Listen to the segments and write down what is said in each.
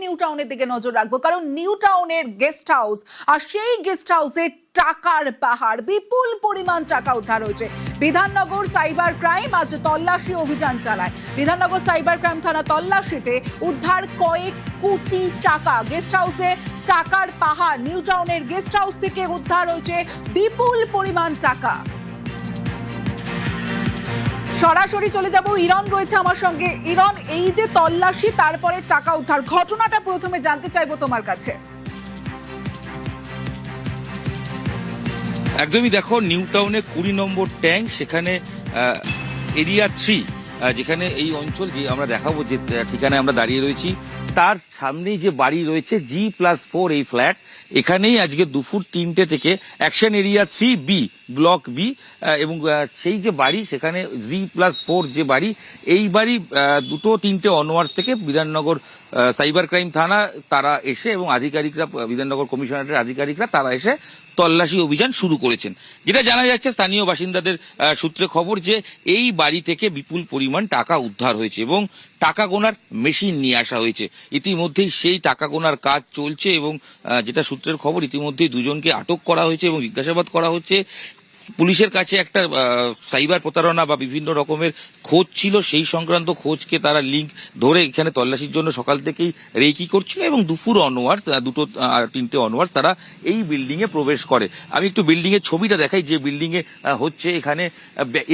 New টাউনের দিকে নজর রাখবো, কারণ নিউ টাউনের গেস্ট হাউস আর সেই গেস্ট হাউসে টাকার পাহাড়, বিপুল পরিমাণ টাকা উদ্ধার হয়েছে। বিধাননগর সাইবার ক্রাইম আজ তল্লাশি অভিযান চালায়। বিধাননগর সাইবার ক্রাইম থানা তল্লাশিতে উদ্ধার কয়েক কোটি টাকা। গেস্ট হাউসে টাকার পাহাড়, নিউ টাউনের গেস্ট হাউস থেকে উদ্ধার হয়েছে বিপুল পরিমাণ টাকা। সরাসরি চলে যাব, ইরন রয়েছে আমার সঙ্গে। ইরন, এই যে তল্লাশি তারপরে টাকা উদ্ধার, ঘটনাটা প্রথমে জানতে চাইবো তোমার কাছে। একদমই, দেখো নিউ টাউনে 20 নম্বর ট্যাঙ্ক, সেখানে এরিয়া 3, যেখানে এই অঞ্চল যে আমরা দেখাবো, যে ঠিকানায় আমরা দাঁড়িয়ে রয়েছি তার সামনেই যে বাড়ি রয়েছে G+4 এই ফ্ল্যাট, এখানেই আজকে দুপুর 3টে থেকে action area 3B block B এবং সেই যে বাড়ি সেখানে G+4 যে বাড়ি, এই বাড়ি 2-3টে অনওয়ার্ডস থেকে বিধাননগর সাইবার ক্রাইম থানা তারা এসে এবং আধিকারিকরা, বিধাননগর কমিশনারেটের আধিকারিকরা তারা এসে তল্লাশি অভিযান শুরু করেছেন। যেটা জানা যাচ্ছে স্থানীয় বাসিন্দাদের সূত্রে খবর যে এই বাড়ি থেকে বিপুল পরিমাণ টাকা উদ্ধার হয়েছে এবং টাকা গোনার মেশিন নিয়ে আসা হয়েছে। ইতিমধ্যেই সেই টাকা গোনার কাজ চলছে এবং যেটা সূত্রের খবর, ইতিমধ্যেই দুজনকে আটক করা হয়েছে এবং জিজ্ঞাসাবাদ করা হচ্ছে। পুলিশের কাছে একটা সাইবার প্রতারণা বা বিভিন্ন রকমের খোঁজ ছিল, সেই সংক্রান্ত খোঁজকে তারা লিঙ্ক ধরে এখানে তল্লাশির জন্য সকাল থেকেই রেকি করছিল এবং দুপুর অনওয়ার্ডস 2-3টে অনওয়ার্ডস তারা এই বিল্ডিং এ প্রবেশ করে। আমি একটু বিল্ডিং এর ছবিটা দেখাই, যে বিল্ডিং এ হচ্ছে। এখানে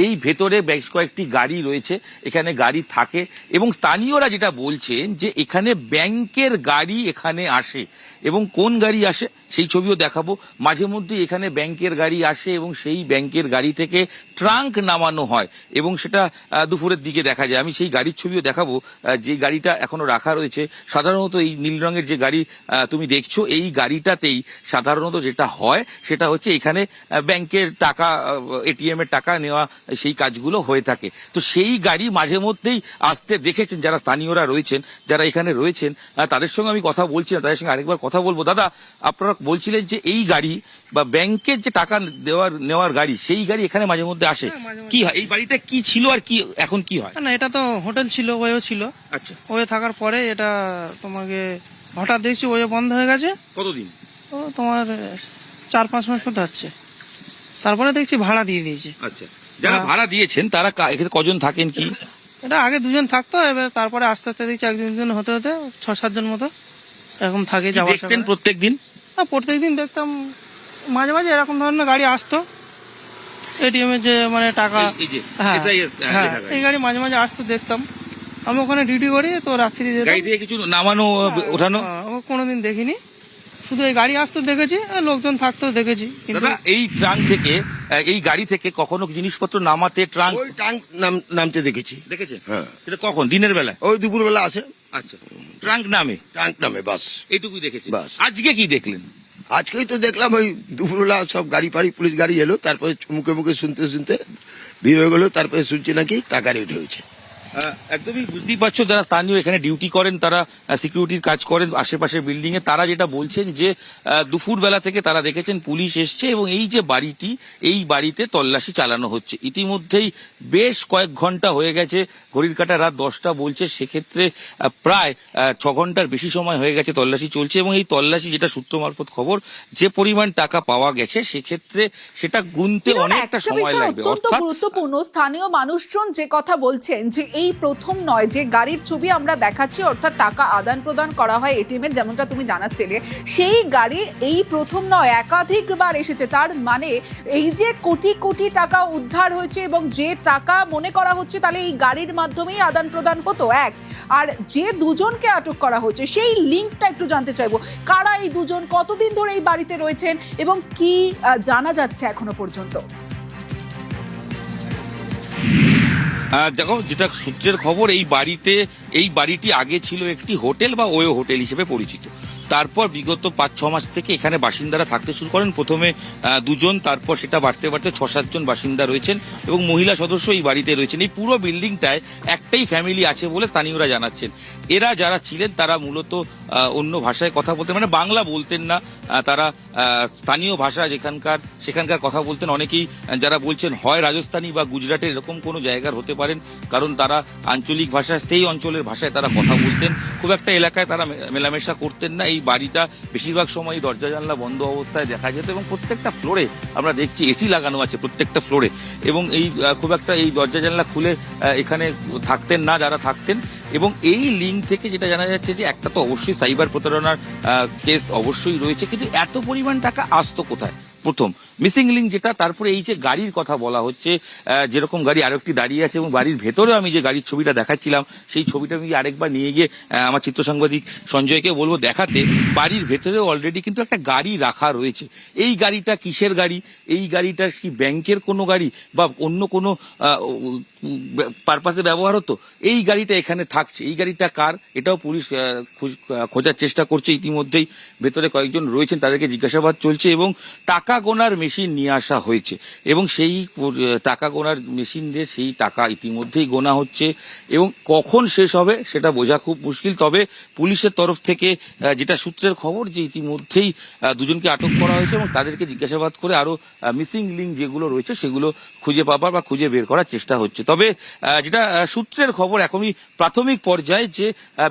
এই ভেতরে বেশ কয়েকটি গাড়ি রয়েছে, এখানে গাড়ি থাকে এবং স্থানীয়রা যেটা বলছেন যে এখানে ব্যাংকের গাড়ি এখানে আসে এবং কোন গাড়ি আসে সেই ছবিও দেখাবো। মাঝে মধ্যে এখানে ব্যাংকের গাড়ি আসে এবং সেই ব্যাংকের গাড়ি থেকে ট্রাঙ্ক নামানো হয় এবং সেটা দুপুরের দিকে দেখা যায়। আমি সেই গাড়ির ছবিও দেখাবো, যে গাড়িটা এখনো রাখা রয়েছে। সাধারণত এই নীল রঙের যে গাড়ি তুমি দেখছো, এই গাড়িটাতেই সাধারণত যেটা হয় সেটা হচ্ছে এখানে ব্যাংকের টাকা, এটিএম এর টাকা নেওয়া, সেই কাজগুলো হয়ে থাকে। তো সেই গাড়ি মাঝে মধ্যেই আসতে দেখেছেন যারা স্থানীয়রা রয়েছেন, যারা এখানে রয়েছেন, তাদের সঙ্গে আমি কথা বলছিলাম, তাদের সঙ্গে আরেকবার কথা বলবো। দাদা, আপনারা বলছিলেন যে এই গাড়ি বা ব্যাংকের যে টাকা নেওয়ার গাড়ি, সেই গাড়ি এখানে মাঝে মধ্যে আসে, কি হয়? এই বাড়িটা কি ছিল আর কি এখন কি হয়? না, এটা তো হোটেল ছিল, ওয়েও ছিল। আচ্ছা, ওয়ে থাকার পরে এটা তোমাকে হঠাৎ দেখছি ওয়ে বন্ধ হয়ে গেছে। কতদিন? ও তোমার 4-5 মাস মতো হচ্ছে। তারপরে দেখছি ভাড়া দিয়ে দিয়েছে। আচ্ছা, যারা ভাড়া দিয়েছেন তারা এখানে কজন থাকেন কি? এটা আগে 2জন থাকতো, এবার তারপরে আস্তে আস্তে দেখছি 1-2 হতে হতে 6-7 জন মতো এরকম থাকে। দেখতেন প্রত্যেক দিন? প্রত্যেকদিন দেখতাম, মাঝে মাঝে এরকম ধরনের গাড়ি আসতো, এটিএম এর যে মানে টাকা, এই গাড়ি মাঝে মাঝে আসতো, দেখতাম। আমি ওখানে ডিউটি করি, তো রাত্রি গাড়ি থেকে কিছু নামানো ওঠানো কোনোদিন দেখিনি, শুধু এই গাড়ি আসতো দেখেছি, লোকজন থাকতো দেখেছি। কিন্তু এই ট্রাঙ্ক থেকে, এই গাড়ি থেকে কখনো জিনিসপত্র নামাতে, ট্রাঙ্ক নামতে দেখেছি। দেখেছেন? হ্যাঁ। সেটা কখন? দিনের বেলা? ওই দুপুর বেলা আসে। আচ্ছা, ট্রাঙ্ক নামে বাস, এইটুকুই দেখেছি। বাস। আজকে কি দেখলেন? আজকেই তো দেখলাম, ওই দুপুরবেলা সব গাড়ি ফাড়ি, পুলিশ গাড়ি এলো, তারপরে মুখে মুখে শুনতে শুনতে ভিড় হয়ে গেলো, তারপরে শুনছি নাকি টাকা রেট হয়েছে। একদমই বুঝতেই পারছো, যারা স্থানীয় এখানে ডিউটি করেন, তারা সিকিউরিটির কাজ করেন আশেপাশের বিল্ডিং এ, তারা যেটা বলছেন যে দুপুর বেলা থেকে তারা দেখেছেন পুলিশ এসছে এবং এই যে বাড়িটি, এই বাড়িতে তল্লাশি চালানো হচ্ছে। ইতিমধ্যেই বেশ কয়েক ঘন্টা হয়ে গেছে, ঘড়ির কাঁটা রাত 10টা বলছে, সেক্ষেত্রে প্রায় 6 ঘন্টার বেশি সময় হয়ে গেছে তল্লাশি চলছে এবং এই তল্লাশি, যেটা সূত্র মারফত খবর, যে পরিমাণ টাকা পাওয়া গেছে সেক্ষেত্রে সেটা গুনতে অনেকটা সময় লাগবে। অত্যন্ত গুরুত্বপূর্ণ, স্থানীয় মানুষজন যে কথা বলছেন যে এই প্রথম নয় যে গাড়ির ছবি আমরা দেখাচ্ছি, অর্থাৎ টাকা আদান প্রদান করা হয় এটিএম এর, যেমনটা তুমি জানাচ্ছিলে, সেই গাড়ি এই প্রথম নয়, একাধিকবার এসেছে। তার মানে এই যে কোটি কোটি টাকা উদ্ধার হয়েছে এবং যে টাকা মনে করা হচ্ছে তাহলে এই গাড়ির মাধ্যমেই আদান প্রদান হতো। এক, আর যে দুজনকে আটক করা হয়েছে সেই লিঙ্কটা একটু জানতে চাইবো, কারা এই দুজন, কতদিন ধরে এই বাড়িতে রয়েছেন এবং কি জানা যাচ্ছে এখনো পর্যন্ত? দেখো, যেটা সূত্রের খবর, এই বাড়িটি আগে ছিল একটি হোটেল বা ওয়ে হোটেল হিসেবে পরিচিত। তারপর বিগত 5-6 মাস থেকে এখানে বাসিন্দারা থাকতে শুরু করেন। প্রথমে 2জন, তারপর সেটা বাড়তে বাড়তে 6-7 জন বাসিন্দা রয়েছেন এবং মহিলা সদস্য এই বাড়িতে রয়েছেন। এই পুরো বিল্ডিংটায় একটাই ফ্যামিলি আছে বলে স্থানীয়রা জানাচ্ছেন। এরা যারা ছিলেন তারা মূলত অন্য ভাষায় কথা বলতেন, মানে বাংলা বলতেন না, তারা স্থানীয় ভাষা সেখানকার কথা বলতেন। অনেকেই যারা বলছেন হয় রাজস্থানী বা গুজরাটের এরকম কোনো জায়গার হতে পারেন, কারণ তারা আঞ্চলিক ভাষা, সেই অঞ্চলের ভাষায় তারা কথা বলতেন, খুব একটা এলাকায় তারা মেলামেশা করতেন না। এই বাড়িটা বেশিরভাগ সময় দরজা জানলা বন্ধ অবস্থায় দেখা যেত এবং প্রত্যেকটা ফ্লোরে আমরা দেখছি এসি লাগানো আছে প্রত্যেকটা ফ্লোরে, এবং এই খুব একটা এই দরজা জানলা খুলে এখানে থাকতেন না যারা থাকতেন। এবং এই লিঙ্ক থেকে যেটা জানা যাচ্ছে যে একটা তো অবশ্যই সাইবার প্রতারণার কেস অবশ্যই রয়েছে, কিন্তু এত পরিমাণ টাকা আসতো কোথায়? প্রথম মিসিং লিঙ্ক যেটা, তারপরে এই যে গাড়ির কথা বলা হচ্ছে, যেরকম গাড়ি আরো একটি দাঁড়িয়ে আছে এবং বাড়ির ভেতরে আমি যে গাড়ির ছবিটা দেখাচ্ছিলাম সেই ছবিটা আমি আরেকবার নিয়ে গিয়ে আমার চিত্র সাংবাদিক সঞ্জয়কে বলবো দেখাতে। বাড়ির ভেতরে অলরেডি কিন্তু একটা গাড়ি রাখা রয়েছে। এই গাড়িটা কিসের গাড়ি? এই গাড়িটা কি ব্যাংকের কোনো গাড়ি বা অন্য কোনো পারপাসে ব্যবহার হতো? এই গাড়িটা এখানে থাকছে, এই গাড়িটা কার এটাও পুলিশ খোঁজার চেষ্টা করছে। ইতিমধ্যেই ভেতরে কয়েকজন রয়েছেন, তাদেরকে জিজ্ঞাসাবাদ চলছে এবং টাকা গোনার মেশিন নিয়ে আসা হয়েছে এবং সেই টাকা গোনার মেশিন দিয়ে সেই টাকা ইতিমধ্যেই গোনা হচ্ছে এবং কখন শেষ হবে সেটা বোঝা খুব মুশকিল। তবে পুলিশের তরফ থেকে যেটা সূত্রের খবর যে ইতিমধ্যেই দুজনকে আটক করা হয়েছে এবং তাদেরকে জিজ্ঞাসাবাদ করে আরো মিসিং লিঙ্ক যেগুলো রয়েছে সেগুলো খুঁজে পাবার বা খুঁজে বের করার চেষ্টা হচ্ছে। তবে যেটা সূত্রের খবর এখনই প্রাথমিক পর্যায়ে যে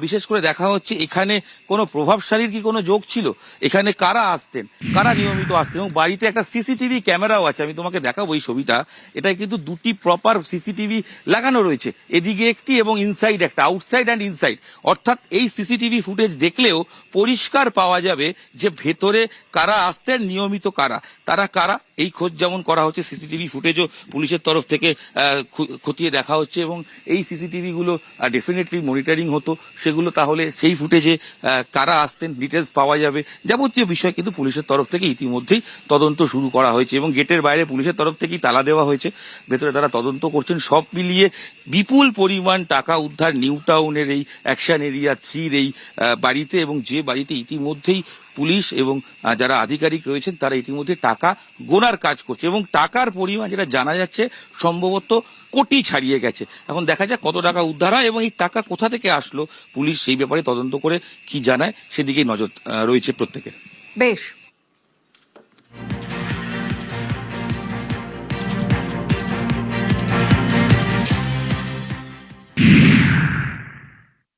বিশেষ করে দেখা হচ্ছে এখানে কোনো প্রভাবশালীর কি কোনো যোগ ছিল, এখানে কারা আসতেন, কারা নিয়মিত আসতেন, এবং বাড়িতে একটা সিসিটিভি ক্যামেরাও আছে। আমি তোমাকে দেখাবো এই ছবিটা, এটাই কিন্তু দুটি প্রপার সিসিটিভি লাগানো রয়েছে, এদিকে একটি এবং ইনসাইড একটা, আউটসাইড অ্যান্ড ইনসাইড। অর্থাৎ এই সিসিটিভি ফুটেজ দেখলেও পরিষ্কার পাওয়া যাবে যে ভেতরে কারা আসতেন, নিয়মিত কারা, তারা কারা এই খোঁজ যেমন করা হচ্ছে। সিসিটিভি ফুটেজও পুলিশের তরফ থেকে খতিয়ে দেখা হচ্ছে এবং এই সিসিটিভি গুলো ডেফিনেটলি মনিটরিং হতো, সেগুলো তাহলে সেই ফুটেজে কারা আসতেন ডিটেলস পাওয়া যাবে। যাবতীয় বিষয় কিন্তু পুলিশের তরফ থেকে ইতিমধ্যেই তদন্ত শুরু করা হয়েছে এবং গেটের বাইরে পুলিশের তরফ থেকেই তালা দেওয়া হয়েছে, ভেতরে তারা তদন্ত করছেন। সব মিলিয়ে বিপুল পরিমাণ টাকা উদ্ধার নিউ টাউনের এই অ্যাকশন এরিয়া 3-র এই বাড়িতে, এবং যে বাড়িতে ইতিমধ্যেই পুলিশ এবং যারা আধিকারিক রয়েছেন তারা ইতিমধ্যে টাকা গোনার কাজ করছে এবং টাকার পরিমাণ যেটা জানা যাচ্ছে সম্ভবত কোটি ছাড়িয়ে গেছে। এখন দেখা যাক কত টাকা উদ্ধার হয় এবং এই টাকা কোথা থেকে আসলো, পুলিশ সেই ব্যাপারে তদন্ত করে কি জানায় সেদিকেই নজর রয়েছে প্রত্যেকের। বেশ।